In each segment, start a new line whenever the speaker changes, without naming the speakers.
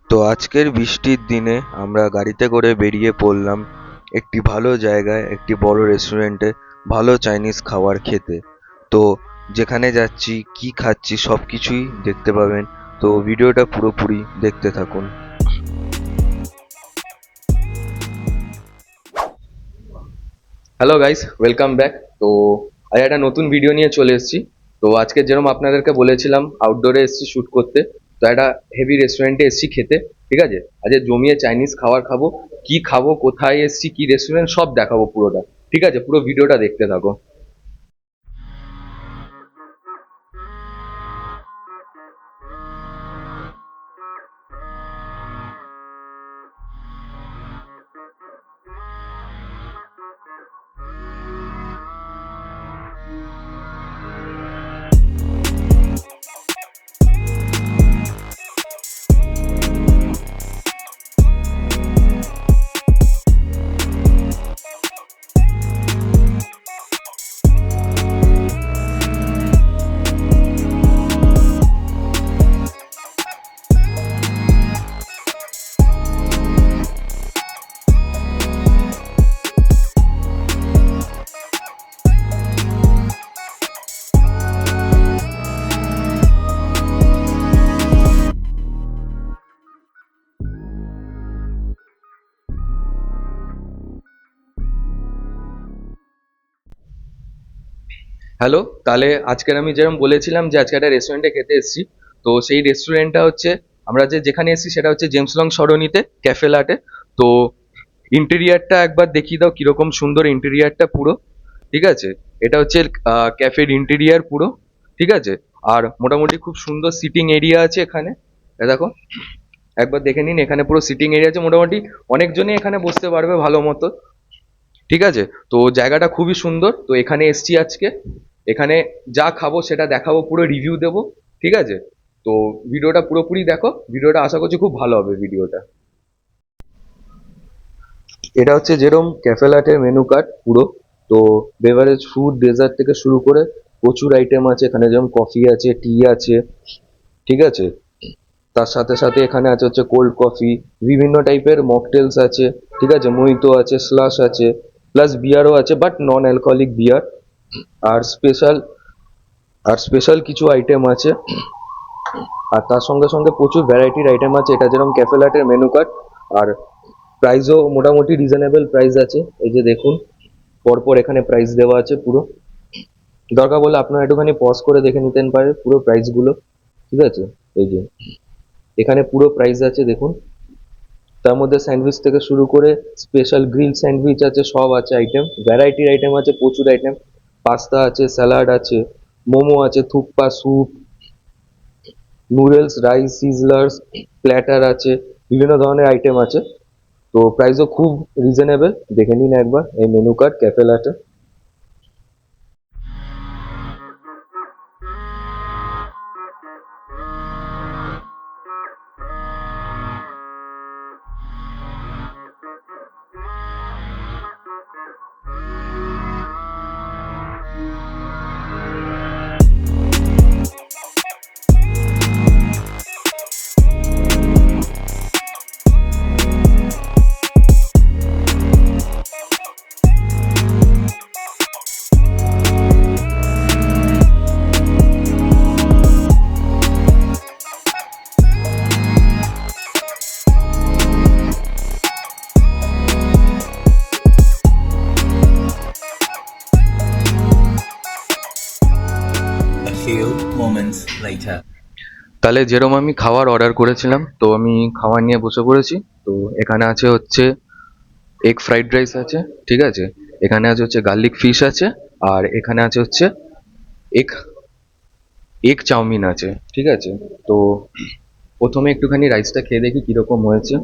তো আজকের বৃষ্টির দিনে আমরা গাড়িতে করে বেরিয়ে পড়লাম একটি ভালো জায়গায়, একটি বড় রেস্টুরেন্টে ভালো চাইনিজ খাবার খেতে। তো যেখানে যাচ্ছি, কি খাচ্ছি, সবকিছুই দেখতে পাবেন। তো ভিডিওটা পুরোপুরি দেখতে থাকুন।
Hello guys, welcome back. তো আজ একটা নতুন ভিডিও নিয়ে চলে এসেছি। তো আজকে যেরকম আপনাদেরকে বলেছিলাম আউটডোরে এসেছি শ্যুট করতে। তো একটা হেভি রেস্টুরেন্টে এসেছি খেতে। ঠিক আছে, আজকে জমিয়ে চাইনিজ খাবার খাবো। কি খাবো, কোথায় এসেছি, কি রেস্টুরেন্ট, সব দেখাবো পুরোটা। ঠিক আছে, পুরো ভিডিওটা দেখতে থাকো। হ্যালো, তাহলে আজকের আমি যেরকম বলেছিলাম যে আজকে একটা রেস্টুরেন্টে খেতে এসেছি। তো সেই রেস্টুরেন্টটা হচ্ছে, আমরা যেখানে এসেছি সেটা হচ্ছে জেমস লং সরণিতে ক্যাফে লাটে। তো ইন্টেরিয়ারটা একবার দেখিয়ে দাও, কিরকম সুন্দর ইন্টেরিয়ারটা পুরো। ঠিক আছে, এটা হচ্ছে ক্যাফের ইন্টেরিয়ার পুরো। ঠিক আছে, আর মোটামুটি খুব সুন্দর সিটিং এরিয়া আছে এখানে। দেখো, একবার দেখে নিন, এখানে পুরো সিটিং এরিয়া আছে, মোটামুটি অনেকজনই এখানে বসতে পারবে ভালো মতো। ঠিক আছে, তো জায়গাটা খুবই সুন্দর। তো এখানে এসছি আজকে, এখানে যা খাবো সেটা দেখাবো, পুরো রিভিউ দেবো। ঠিক আছে, তো ভিডিওটা পুরোপুরি দেখো, ভিডিওটা আশা করছি খুব ভালো হবে ভিডিওটা। এটা হচ্ছে যেরকম ক্যাফে লাটের মেনু কার্ড পুরো। তো বেভারেজ, ফুড, ডেজার্ট থেকে শুরু করে প্রচুর আইটেম আছে এখানে, যেমন কফি আছে, টি আছে। ঠিক আছে, তার সাথে সাথে এখানে আছে হচ্ছে কোল্ড কফি, বিভিন্ন টাইপের মকটেলস আছে। ঠিক আছে, মোহিতো আছে, স্লাশ আছে, প্লাস বিয়ারও আছে, বাট নন অ্যালকোহলিক বিয়ার। আর স্পেশাল কিছু আইটেম আছে। আর তার সঙ্গে সঙ্গে প্রচুর ভ্যারাইটির আইটেম আছে, এটা যেরকম ক্যাফে লাটের মেনু কার্ড। আর প্রাইসও মোটামুটি রিজনেবল প্রাইস আছে, এই যে দেখুন, পরপর এখানে প্রাইস দেওয়া আছে পুরো। দরকার বলে আপনারা একটুখানি পজ করে দেখে নিতেন পারে পুরো প্রাইসগুলো। ঠিক আছে, এই যে এখানে পুরো প্রাইস আছে দেখুন। তার মধ্যে স্যান্ডউইচ থেকে শুরু করে স্পেশাল গ্রিল স্যান্ডউইচ আছে, সব আছে আইটেম, ভ্যারাইটির আইটেম আছে, প্রচুর আইটেম। পাস্তা আছে, স্যালাড আছে, মোমো আছে, thukpa, soup, noodles, rice, sizzlers, platter আছে, বিভিন্ন ধরনের আইটেম আছে। তো প্রাইসও খুব রিজনেবল, দেখে নিন একবার এই menu card Cafe Latte.
A few moments later.
তাহলে যেরকম আমি খাবার অর্ডার করেছিলাম, তো আমি খাবার নিয়ে বসে পড়েছি। তো এখানে আছে হচ্ছে এগ ফ্রাইড রাইস আছে। ঠিক আছে, এখানে আছে হচ্ছে গার্লিক ফিশ আছে। আর এখানে আছে হচ্ছে এগ এগ চাউমিন আছে। ঠিক আছে, তো প্রথমে একটুখানি রাইসটা খেয়ে দেখি কিরকম হয়েছে।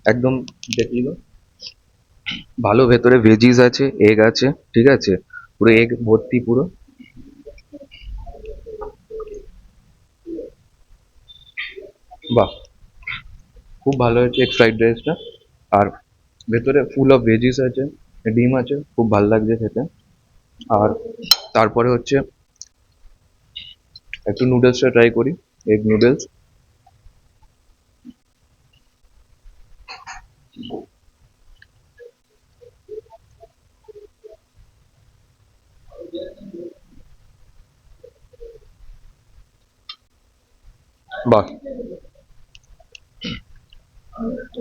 একদম দেখলো, ভালো, ভেতরে ভেজিস আছে, এগ আছে। ঠিক আছে, পুরো এগ ভর্তি পুরো। বাহ, খুব ভালো হয়েছে এগ ফ্রাইড রাইসটা। আর ভেতরে ফুল অফ ভেজিস আছে, ডিম আছে, খুব ভালো লাগছে খেতে। আর তারপরে হচ্ছে একটু নুডলসটা ট্রাই করি, এগ নুডলস।
বাহ,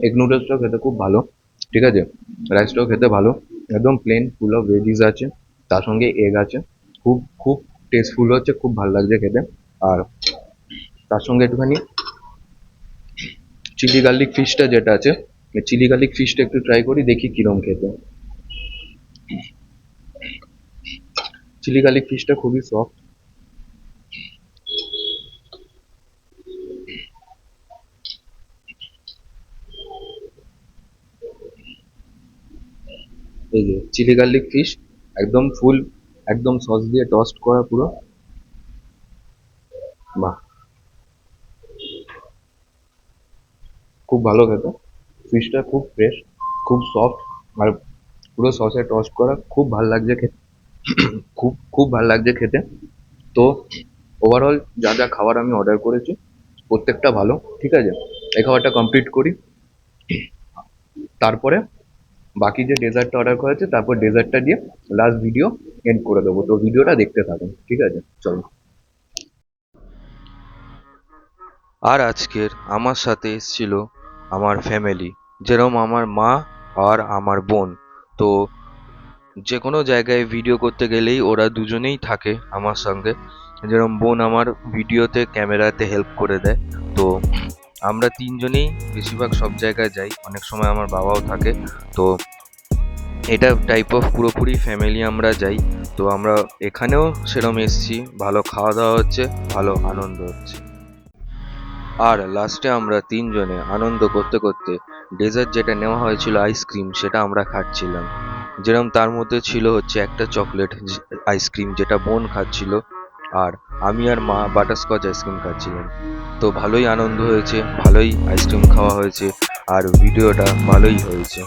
এগ নুডলসটাও খেতে খুব ভালো, ঠিক আছে। রাইসটাও খেতে ভালো, একদম প্লেন, ফুল অফ ভেজিস আছে, তার সঙ্গে এগ আছে, খুব খুব টেস্টফুল হচ্ছে, খুব ভালো লাগছে খেতে। আর তার সঙ্গে একটুখানি চিলি গার্লিক ফিশটা যেটা আছে, চিলি গার্লিক ফিশটা একটু ট্রাই করি, দেখি কিরম খেতে। চিলি গার্লিক ফিশটা খুবই সফট। এই যে চিলি গার্লিক ফিশ, একদম ফুল, একদম সস দিয়ে টস্ট করা পুরো। বাহ, খুব ভালো খেতে। ফিশটা খুব ফ্রেশ, খুব সফট, আর পুরো সসে টস্ট করা, খুব ভালো লাগছে খেতে, খুব খুব ভালো লাগছে খেতে। তো ওভারঅল যা যা খাবার আমি অর্ডার করেছি প্রত্যেকটা ভালো, ঠিক আছে। এই খাবারটা কমপ্লিট করি, তারপরে বাকি যে ডেজার্টটা অর্ডার করা আছে তারপর ডেজার্টটা দিয়ে লাস্ট ভিডিও এন্ড করে দেবো। তো ভিডিওটা দেখতে থাকুন, ঠিক আছে, চলো।
আর আজকের আমার সাথে এসেছিল আমার ফ্যামিলি, যেরকম আমার মা আর আমার বোন। তো যে কোনো জায়গায় ভিডিও করতে গেলেই ওরা দুজনেই থাকে আমার সঙ্গে। যেরকম বোন আমার ভিডিওতে ক্যামেরাতে হেল্প করে দেয়। তো আমরা তিনজনেই বেশিরভাগ সব জায়গায় যাই, অনেক সময় আমার বাবাও থাকে। তো এটা টাইপ অফ পুরোপুরি ফ্যামিলি আমরা যাই। তো আমরা এখানেও সেরম এসছি, ভালো খাওয়া দাওয়া হচ্ছে, ভালো আনন্দ হচ্ছে। আর লাস্টে আমরা তিনজনে আনন্দ করতে করতে ডেজার্ট যেটা নেওয়া হয়েছিল আইসক্রিম, সেটা আমরা খাচ্ছিলাম। যেরকম তার মধ্যে ছিল হচ্ছে একটা চকলেট আইসক্রিম যেটা বোন খাচ্ছিল, আর আমি আর মা বাটারস্কচ আইসক্রিম খাচ্ছিলাম। তো ভালোই আনন্দ হয়েছে, ভালোই আইসক্রিম খাওয়া হয়েছে, আর ভিডিওটা ভালোই হয়েছে।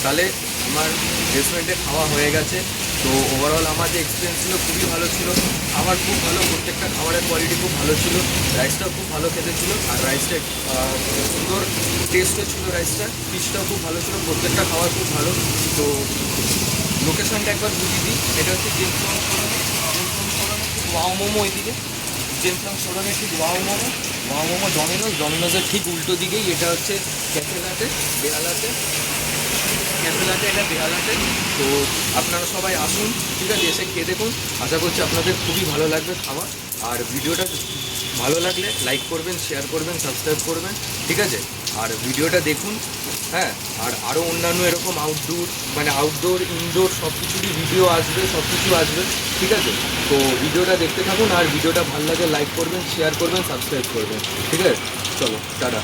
তাহলে আমার রেস্টুরেন্টে খাওয়া হয়ে গেছে। তো ওভারঅল আমার যে এক্সপিরিয়েন্স ছিল খুবই ভালো ছিল, খাবার খুব ভালো, প্রত্যেকটা খাবারের কোয়ালিটি খুব ভালো ছিল, রাইসটাও খুব ভালো খেতে ছিল, আর রাইসটা সুন্দর টেস্টও ছিল, রাইসটা ফিশটাও খুব ভালো ছিল, প্রত্যেকটা খাবার খুব ভালো। তো লোকেশনটা একবার বুঝিয়ে দিই, এটা হচ্ছে জেমসন সরণে, ঠিক ওয়াও মোমো এদিকে, জেমসন সরণে ঠিক ওয়াও মোমো ডমিনোজের ঠিক উল্টো দিকেই এটা হচ্ছে ক্যাফে লাটে, বেহালাতে ক্যাফে লাটে, এটা বেহালাতে। তো আপনারা সবাই আসুন, ঠিক আছে, এসে খেয়ে দেখুন, আশা করছি আপনাদের খুবই ভালো লাগবে খাবার। আর ভিডিওটা ভালো লাগলে লাইক করবেন, শেয়ার করবেন, সাবস্ক্রাইব করবেন, ঠিক আছে। আর ভিডিওটা দেখুন, হ্যাঁ। আর আরও অন্যান্য এরকম আউটডোর ইনডোর সব কিছুরই ভিডিও আসবে, সব কিছু আসবে, ঠিক আছে। তো ভিডিওটা দেখতে থাকুন, আর ভিডিওটা ভালো লাগে লাইক করবেন, শেয়ার করবেন, সাবস্ক্রাইব করবেন, ঠিক আছে। চলো, টাটা।